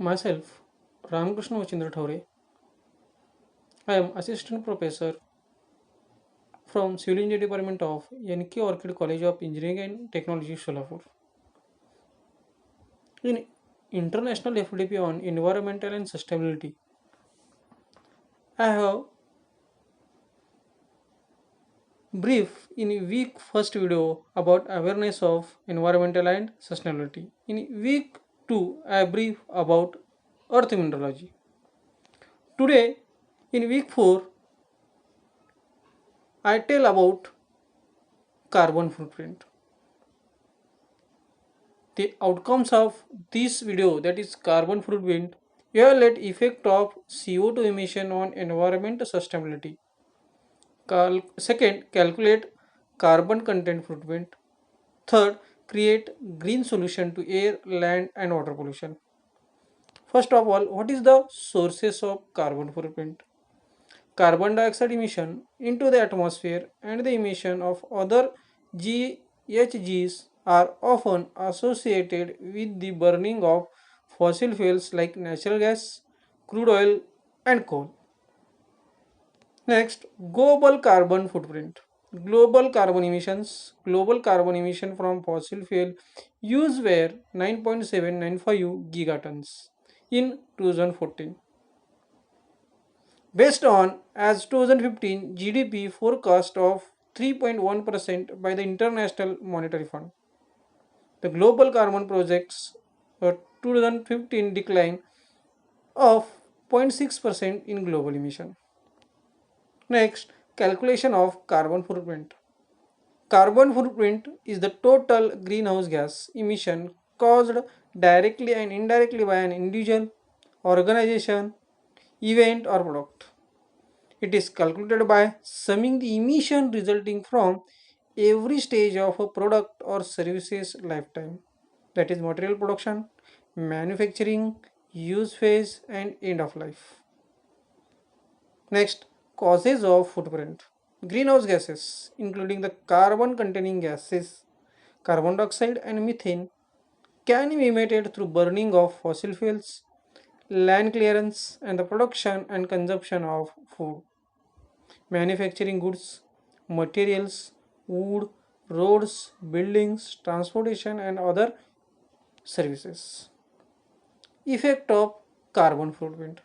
Myself, Ramakrishna Vachindra Thore. I am Assistant Professor from Civil Engineering Department of NK Orchid College of Engineering and Technology, Solapur. In International FDP on Environmental and Sustainability, I have brief in week first video about awareness of environmental and sustainability. In week 2, I brief about earth mineralogy. Today, in week 4, I tell about carbon footprint. The outcomes of this video, that is carbon footprint, evaluate effect of CO2 emission on environment sustainability. Second, calculate carbon content footprint. Third, create green solution to air, land and water pollution. First of all, what is the sources of carbon footprint? Carbon dioxide emission into the atmosphere and the emission of other GHGs are often associated with the burning of fossil fuels like natural gas, crude oil, and coal. Next, global carbon footprint. Global carbon emissions. Global carbon emission from fossil fuel use were 9.795 gigatons in 2014. Based on as 2015 GDP forecast of 3.1% by the International Monetary Fund. The global carbon projects a 2015 decline of 0.6% in global emission. Next, calculation of carbon footprint. Carbon footprint is the total greenhouse gas emission caused directly and indirectly by an individual, organization, event or product. It is calculated by summing the emission resulting from every stage of a product or services lifetime, that is material production, manufacturing, use phase and end of life. Next, causes of footprint. Greenhouse gases, including the carbon containing gases, carbon dioxide and methane, can be emitted through burning of fossil fuels, land clearance, and the production and consumption of food, manufacturing goods, materials, wood, roads, buildings, transportation, and other services. Effect of carbon footprint.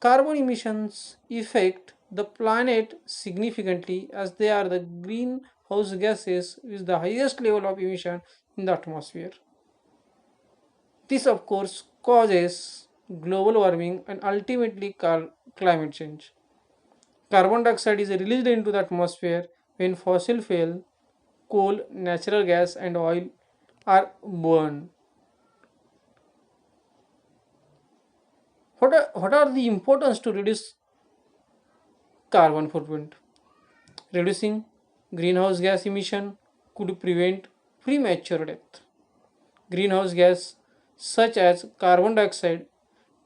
Carbon emissions affect the planet significantly as they are the greenhouse gases with the highest level of emission in the atmosphere. This, of course, causes global warming and ultimately climate change. Carbon dioxide is released into the atmosphere when fossil fuel, coal, natural gas, and oil are burned. What are the importance to reduce carbon footprint? Reducing greenhouse gas emission could prevent premature death. Greenhouse gas such as carbon dioxide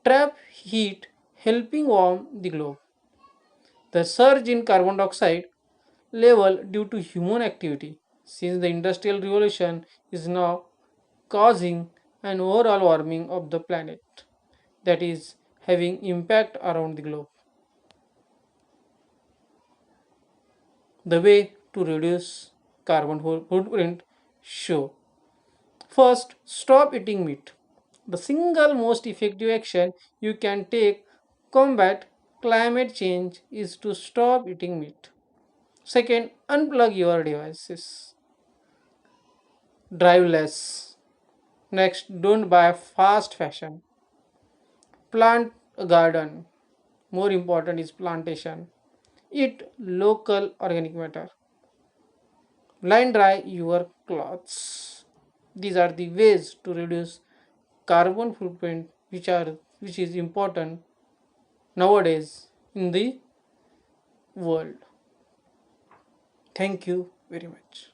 trap heat helping warm the globe. The surge in carbon dioxide level due to human activity since the industrial revolution is now causing an overall warming of the planet that is having impact around the globe. The way to reduce carbon footprint show. First, stop eating meat. The single most effective action you can take combat climate change is to stop eating meat. Second, unplug your devices. Drive less. Next, don't buy fast fashion. Plant a garden. More important is plantation. Eat local organic matter. Line dry your clothes. These are the ways to reduce carbon footprint which is important nowadays in the world. Thank you very much.